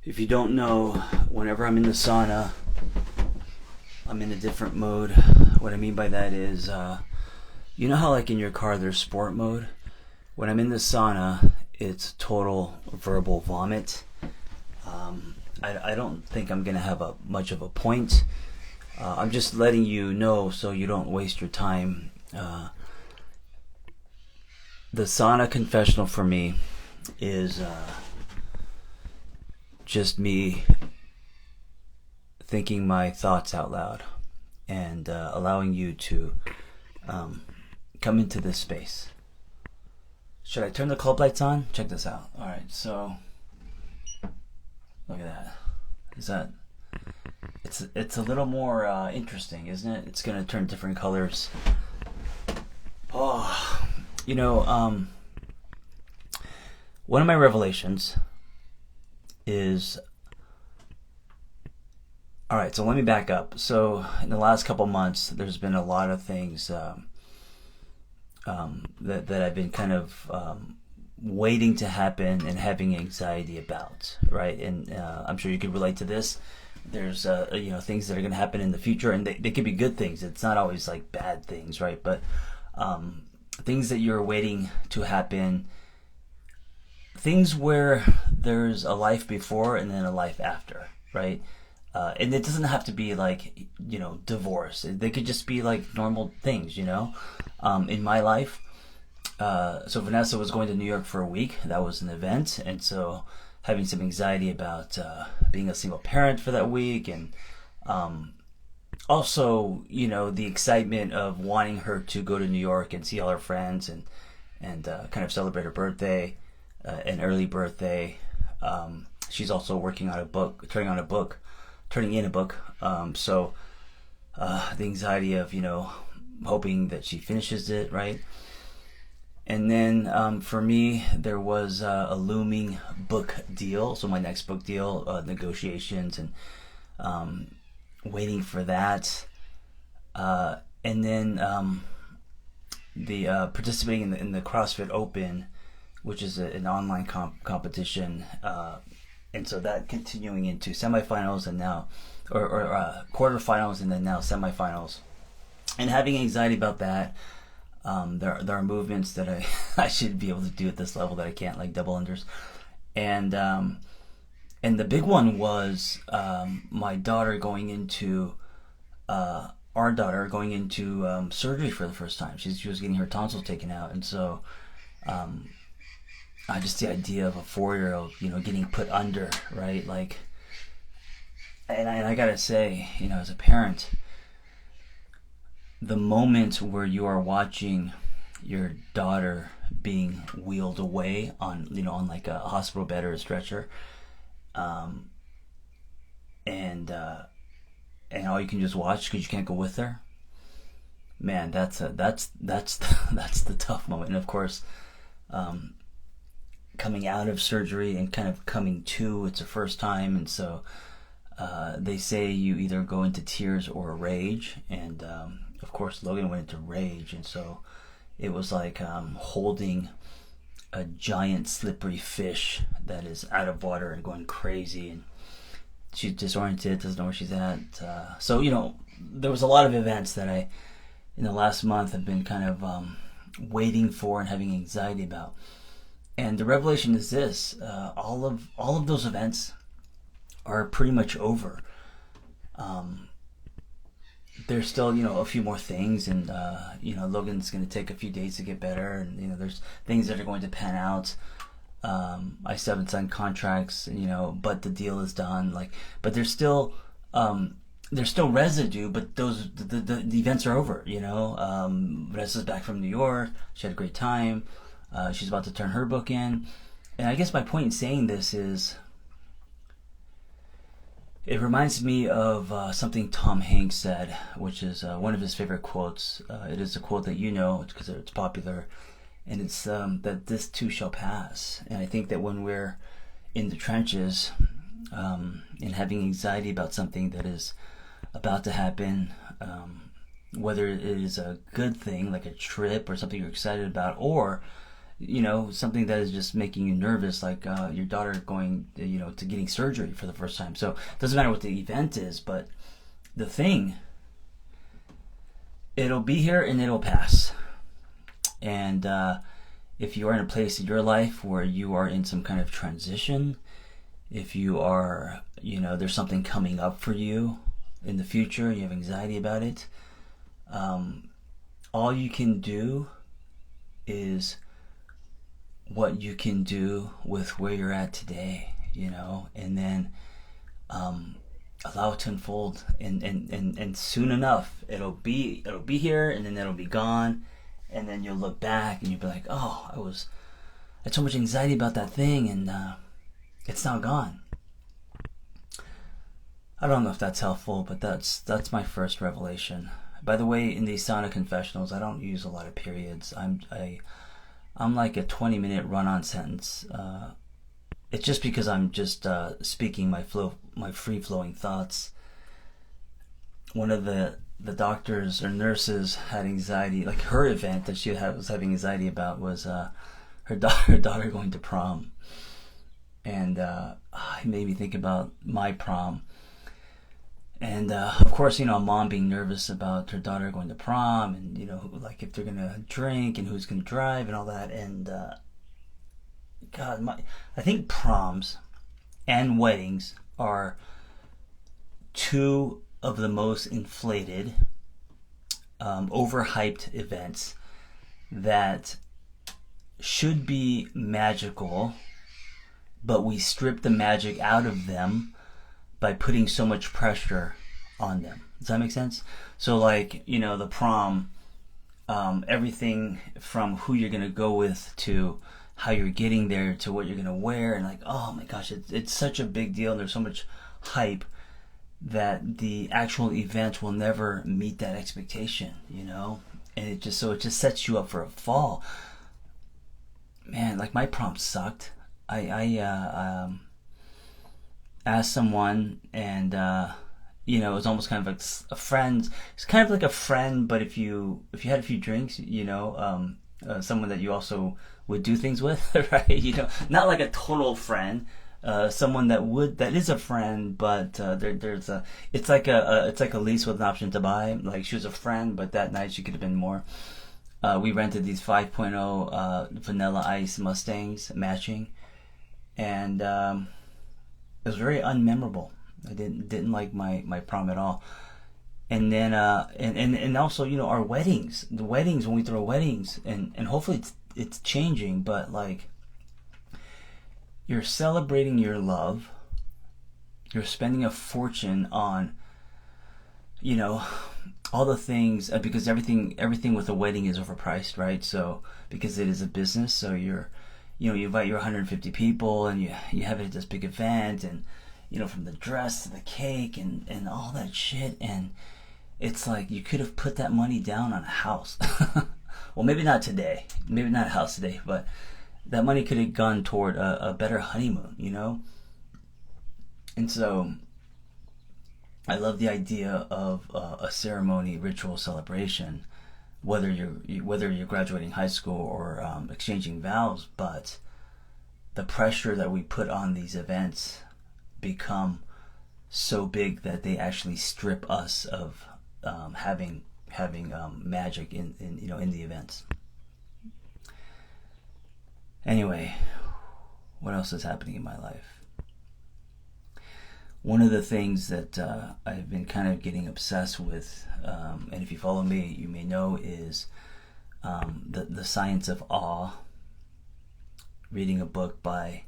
If you don't know, whenever I'm in the sauna, I'm in a different mode. What I mean by that is, you know how like in your car there's sport mode? When I'm in the sauna, it's total verbal vomit. I don't think I'm going to have much of a point. I'm just letting you know so you don't waste your time. The sauna confessional for me is just me thinking my thoughts out loud and allowing you to come into this space. Should I turn the club lights on? Check this out. Alright, so look at that. Is that it's a little more interesting, isn't it? It's gonna turn different colors. Oh, one of my revelations is, all right, so let me back up. So in the last couple months, there's been a lot of things that I've been kind of waiting to happen and having anxiety about, right? And I'm sure you can relate to this. There's things that are going to happen in the future, and they could be good things. It's not always like bad things, right? But things that you're waiting to happen, things where there's a life before and then a life after, right? And it doesn't have to be like, divorce. They could just be like normal things, in my life. So Vanessa was going to New York for a week. That was an event. And so having some anxiety about being a single parent for that week. And also, the excitement of wanting her to go to New York and see all her friends and kind of celebrate her birthday, an early birthday. She's also working on a book, turning in a book. So the anxiety of, hoping that she finishes it, right? And then for me, there was a looming book deal. So my next book deal, negotiations and waiting for that. And then the participating in the CrossFit Open, which is an online competition. And so that continuing into semifinals and now, or quarterfinals and then now semifinals. And having anxiety about that. There are movements that I should be able to do at this level that I can't, like double unders. And the big one was my daughter going into surgery for the first time. She was getting her tonsils taken out, and so just the idea of a 4-year-old, getting put under, right? Like, and I gotta say, as a parent, the moment where you are watching your daughter being wheeled away on like a hospital bed or a stretcher, and all you can just watch because you can't go with her, man, that's the tough moment. And of course, coming out of surgery and kind of coming to, it's the first time, and so they say you either go into tears or rage, and of course Logan went into rage, and so it was like holding a giant slippery fish that is out of water and going crazy, and she's disoriented, doesn't know where she's at. So there was a lot of events that I in the last month have been kind of waiting for and having anxiety about. And the revelation is this: all of those events are pretty much over. There's still, a few more things, and Logan's going to take a few days to get better, and there's things that are going to pan out. I still haven't signed contracts, but the deal is done. But there's still residue, but the events are over. Vanessa's back from New York. She had a great time. She's about to turn her book in, and I guess my point in saying this is, it reminds me of something Tom Hanks said, which is one of his favorite quotes. It is a quote that because it's popular, and it's that this too shall pass. And I think that when we're in the trenches and having anxiety about something that is about to happen, whether it is a good thing like a trip or something you're excited about, or something that is just making you nervous, like your daughter going, to getting surgery for the first time. So it doesn't matter what the event is, but the thing, it'll be here and it'll pass. And if you are in a place in your life where you are in some kind of transition, if you are, there's something coming up for you in the future, you have anxiety about it, all you can do is what you can do with where you're at today, and then allow it to unfold, and soon enough it'll be here, and then it'll be gone, and then you'll look back and you'll be like, oh, I had so much anxiety about that thing, and it's now gone. I don't know if that's helpful, but that's my first revelation. By the way, in these Sauna confessionals, I don't use a lot of periods. I'm like a 20-minute run-on sentence. It's just because I'm just speaking my free-flowing thoughts. One of the doctors or nurses had anxiety. Like, her event that she was having anxiety about was her daughter going to prom, and it made me think about my prom. And of course, a mom being nervous about her daughter going to prom, and like if they're gonna drink and who's gonna drive and all that. And I think proms and weddings are two of the most inflated, overhyped events that should be magical, but we strip the magic out of them by putting so much pressure on them. Does that make sense? So like, the prom, everything from who you're going to go with to how you're getting there to what you're going to wear, and like, oh my gosh, it's such a big deal, and there's so much hype that the actual event will never meet that expectation, and it just sets you up for a fall. Man, like, my prom sucked. I asked someone, and it was almost kind of like a friend. It's kind of like a friend, but if you had a few drinks, someone that you also would do things with, right? Not like a total friend, someone that is a friend, but it's like a lease with an option to buy. Like, she was a friend, but that night she could have been more. We rented these 5.0 Vanilla Ice Mustangs matching, and it was very unmemorable. I didn't like my prom at all. And then and also, our weddings, when we throw weddings, and hopefully it's changing, but like, you're celebrating your love, you're spending a fortune on all the things, because everything with a wedding is overpriced, right? So because it is a business, so you invite your 150 people, and you have it at this big event, and from the dress to the cake and all that shit, and it's like, you could have put that money down on a house. Well, maybe not today, maybe not a house today, but that money could have gone toward a better honeymoon, And so I love the idea of a ceremony, ritual celebration, whether you're graduating high school or exchanging vows. But the pressure that we put on these events become so big that they actually strip us of having magic in the events. Anyway, what else is happening in my life? One of the things that I've been kind of getting obsessed with, and if you follow me, you may know, is the science of awe. Reading a book by,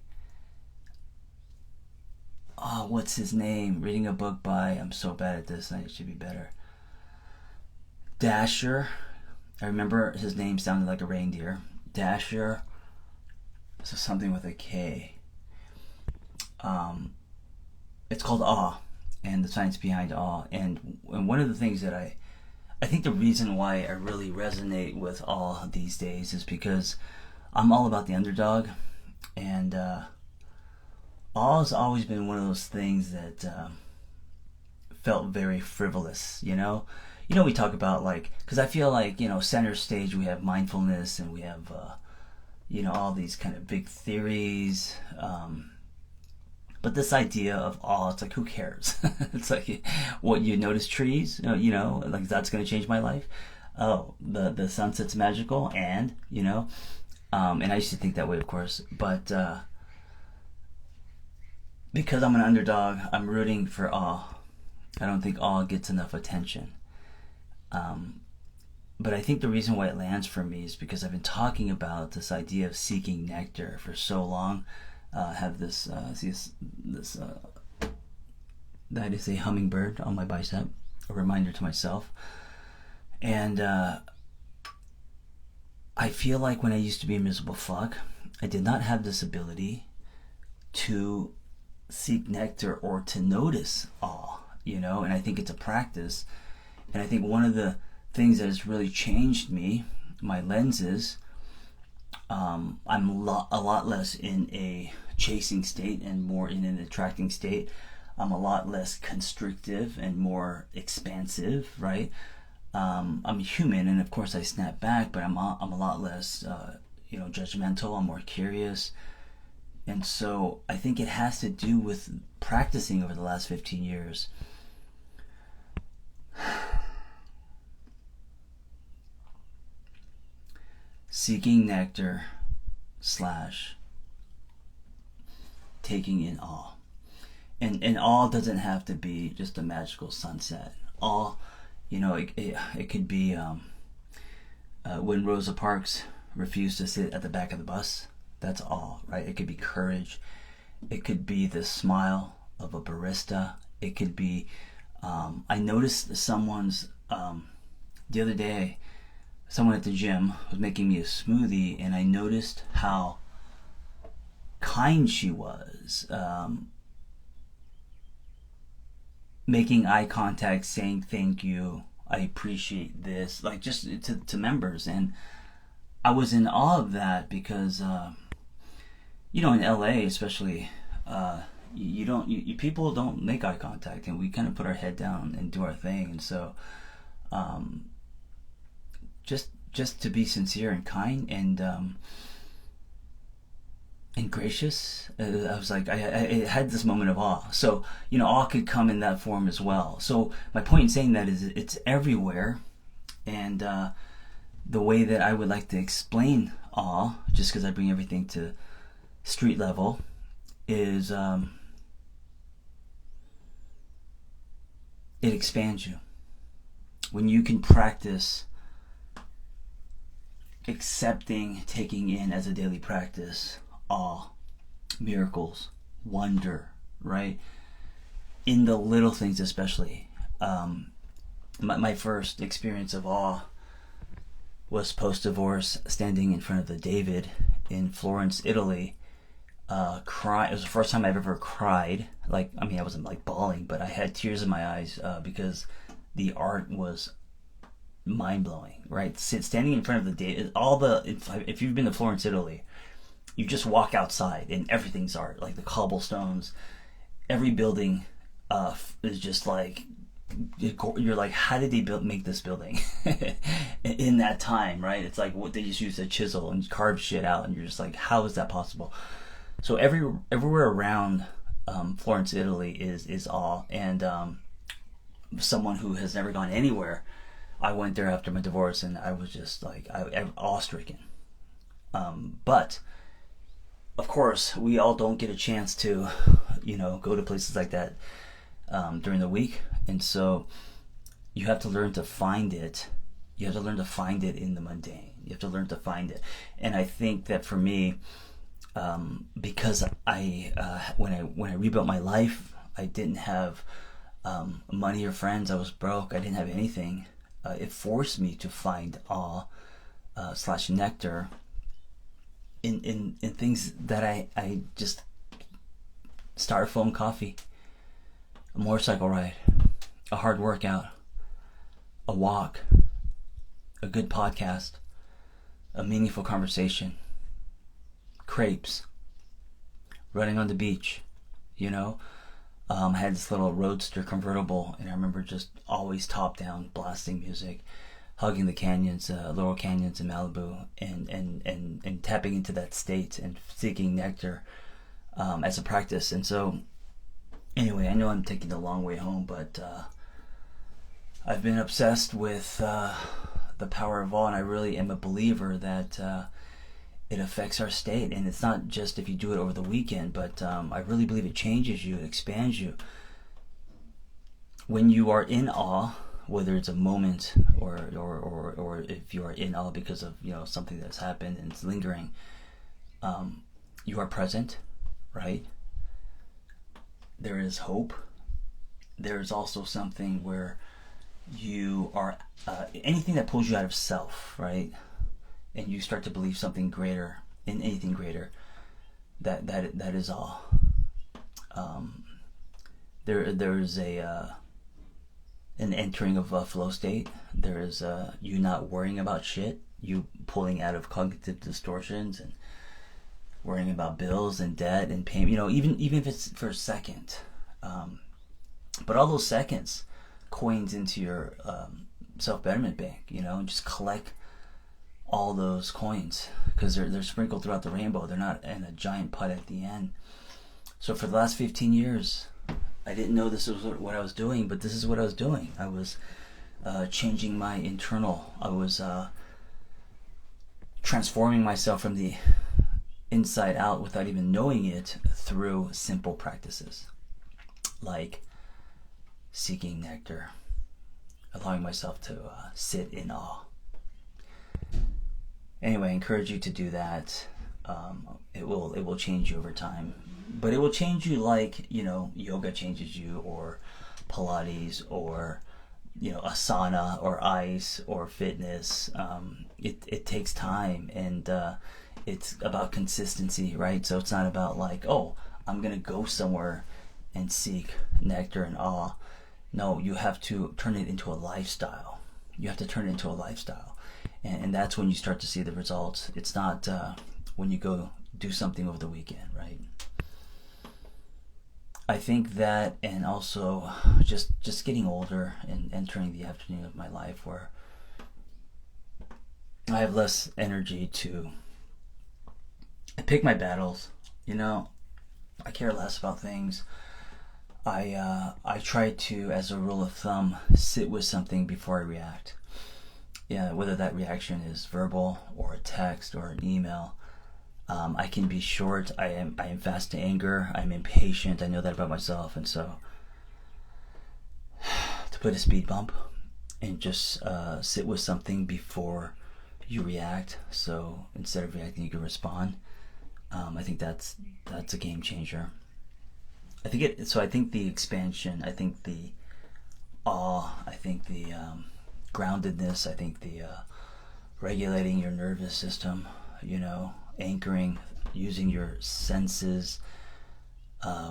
what's his name? Reading a book by, I'm so bad at this, and I should be better. Dasher. I remember his name sounded like a reindeer. Dasher. So something with a K. It's called Awe, and the science behind awe. And one of the things that I think the reason why I really resonate with awe these days is because I'm all about the underdog, and awe's always been one of those things that felt very frivolous, we talk about, like, because I feel like, center stage we have mindfulness, and we have all these kind of big theories. But this idea of awe, it's like, who cares? It's like, what, you notice trees? Like, that's going to change my life? Oh, the sunset's magical, and I used to think that way, of course, but because I'm an underdog, I'm rooting for awe. I don't think awe gets enough attention. But I think the reason why it lands for me is because I've been talking about this idea of seeking nectar for so long. Have this that is a hummingbird on my bicep, a reminder to myself. And I feel like when I used to be a miserable fuck, I did not have this ability to seek nectar or to notice awe, and I think it's a practice. And I think one of the things that has really changed me, my lenses, I'm a lot less in a chasing state and more in an attracting state. I'm a lot less constrictive and more expansive, right? I'm human, and of course I snap back, but I'm a lot less, judgmental. I'm more curious. And so I think it has to do with practicing over the last 15 years. Seeking nectar / taking in awe. And awe doesn't have to be just a magical sunset. Awe, it could be when Rosa Parks refused to sit at the back of the bus. That's awe, right? It could be courage. It could be the smile of a barista. It could be, I noticed someone's, the other day, someone at the gym was making me a smoothie, and I noticed how kind she was, making eye contact, saying thank you, I appreciate this, like just to members. And I was in awe of that because in LA especially, people don't make eye contact, and we kind of put our head down and do our thing. And so just to be sincere and kind and gracious, I was like, I had this moment of awe. So awe could come in that form as well. So my point in saying that is it's everywhere. And the way that I would like to explain awe, just because I bring everything to street level, is it expands you. When you can practice accepting, taking in as a daily practice, awe, miracles, wonder, right? In the little things especially. My first experience of awe was post-divorce, standing in front of the David in Florence, Italy. Cry. It was the first time I've ever cried. I wasn't like bawling, but I had tears in my eyes because the art was mind-blowing, right? Standing in front of the David, if you've been to Florence, Italy, you just walk outside and everything's art, like the cobblestones, every building is just like, you're like, how did they make this building in that time, right? It's like what they just used a chisel and carved shit out, and you're just like, how is that possible? So everywhere around Florence, Italy is awe. And someone who has never gone anywhere, I went there after my divorce, and I was just like, I'm awe-stricken. But of course, we all don't get a chance to, go to places like that during the week. And so you have to learn to find it. You have to learn to find it in the mundane. You have to learn to find it. And I think that for me, because when I rebuilt my life, I didn't have money or friends. I was broke. I didn't have anything. It forced me to find awe / nectar in things that I just, styrofoam coffee, a motorcycle ride, a hard workout, a walk, a good podcast, a meaningful conversation, crepes, running on the beach, I had this little roadster convertible, and I remember just always top down blasting music, hugging the canyons, Laurel Canyons in Malibu, and tapping into that state and seeking nectar as a practice. And so, anyway, I know I'm taking the long way home, but I've been obsessed with the power of awe, and I really am a believer that it affects our state. And it's not just if you do it over the weekend, but I really believe it changes you, it expands you. When you are in awe, whether it's a moment or if you are in awe because of something that's happened and it's lingering, you are present, right? There is hope. There is also something where you are anything that pulls you out of self, right? And you start to believe something greater, in anything greater. That is all. There is an entering of a flow state. There is you not worrying about shit. You pulling out of cognitive distortions and worrying about bills and debt and pain. Even if it's for a second, but all those seconds coins into your self-betterment bank. And just collect all those coins because they're sprinkled throughout the rainbow. They're not in a giant pot at the end. So for the last 15 years, I didn't know this was what I was doing, but this is what I was doing. I was changing my internal. I was transforming myself from the inside out without even knowing it through simple practices like seeking nectar, allowing myself to sit in awe. Anyway, I encourage you to do that. It will change you over time. But it will change you like, yoga changes you, or Pilates, or, a sauna, or ice, or fitness. It takes time, and it's about consistency, right? So it's not about like, oh, I'm going to go somewhere and seek nectar and awe. No, you have to turn it into a lifestyle. You have to turn it into a lifestyle. And that's when you start to see the results. It's not when you go do something over the weekend, right? I think that, and also just getting older and entering the afternoon of my life where I have less energy to pick my battles. I care less about things. I try to, as a rule of thumb, sit with something before I react. Yeah, whether that reaction is verbal or a text or an email. I can be short. I am fast to anger. I'm impatient. I know that about myself, and so to put a speed bump and just sit with something before you react. So instead of reacting, you can respond. I think that's a game changer. I think the expansion. I think the awe. I think the groundedness. I think the regulating your nervous system. Anchoring, using your senses,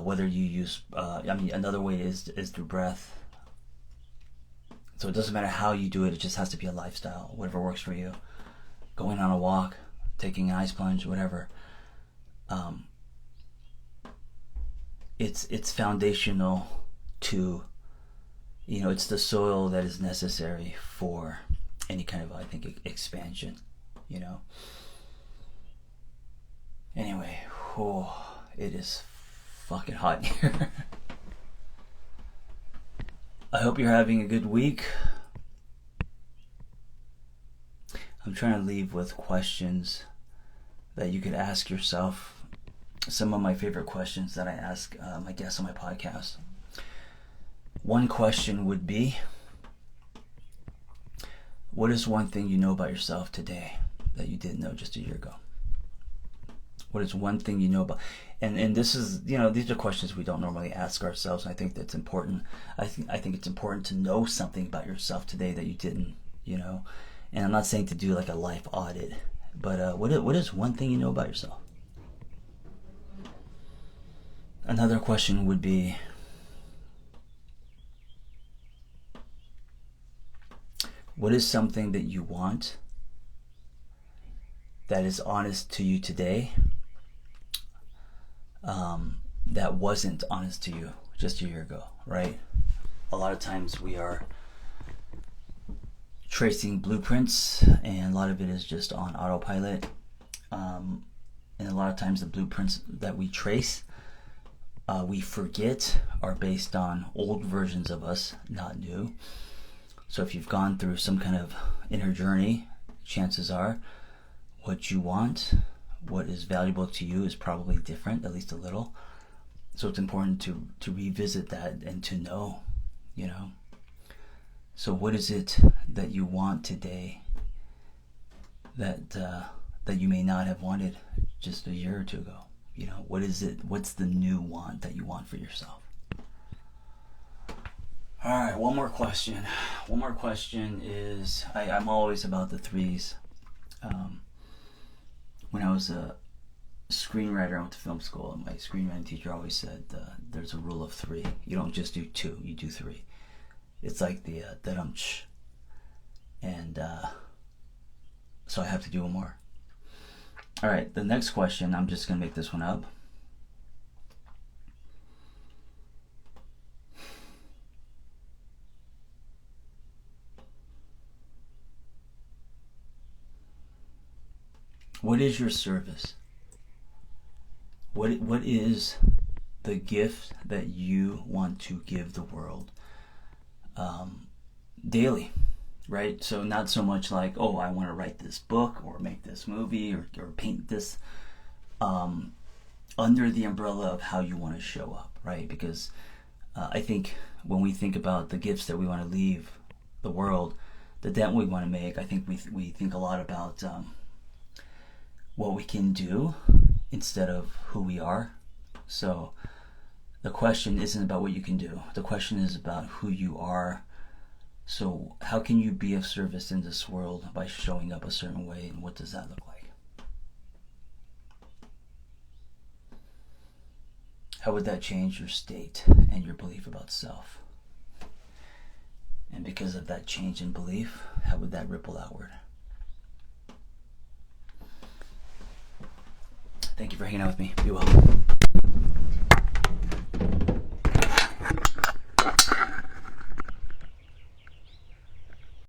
whether you use another way is through breath. So it doesn't matter how you do it, it just has to be a lifestyle, whatever works for you. Going on a walk, taking an ice plunge, whatever. It's foundational to, it's the soil that is necessary for any kind of, I think, expansion, Anyway, it is fucking hot in here. I hope you're having a good week. I'm trying to leave with questions that you could ask yourself. Some of my favorite questions that I ask my guests on my podcast. One question would be, what is one thing you know about yourself today that you didn't know just a year ago? What is one thing you know about? And this is, these are questions we don't normally ask ourselves. And I think that's important. I think it's important to know something about yourself today that you didn't, And I'm not saying to do like a life audit, but what is one thing you know about yourself? Another question would be, what is something that you want that is honest to you today, that wasn't honest to you just a year ago, right? A lot of times we are tracing blueprints, and a lot of it is just on autopilot. And a lot of times the blueprints that we trace, we forget, are based on old versions of us, not new. So if you've gone through some kind of inner journey, chances are what you want, what is valuable to you, is probably different, at least a little. So it's important to revisit that and to know, you know. So what is it that you want today that you may not have wanted just a year or two ago? You know, what is it? What's the new want that you want for yourself? All right, one more question. One more question is, I'm always about the threes. When I was a screenwriter, I went to film school, and my screenwriting teacher always said there's a rule of three. You don't just do two, you do three. It's like the da-dum-ch. And so I have to do one more. All right, the next question, I'm just going to make this one up. What is your service? What is the gift that you want to give the world daily, right? So not so much like, oh, I want to write this book or make this movie or paint this, under the umbrella of how you want to show up, right? Because I think when we think about the gifts that we want to leave the world, the dent we want to make, I think we think a lot about what we can do instead of who we are. So the question isn't about what you can do. The question is about who you are. So how can you be of service in this world by showing up a certain way, and what does that look like? How would that change your state and your belief about self? And because of that change in belief, how would that ripple outward? Thank you for hanging out with me. Be well.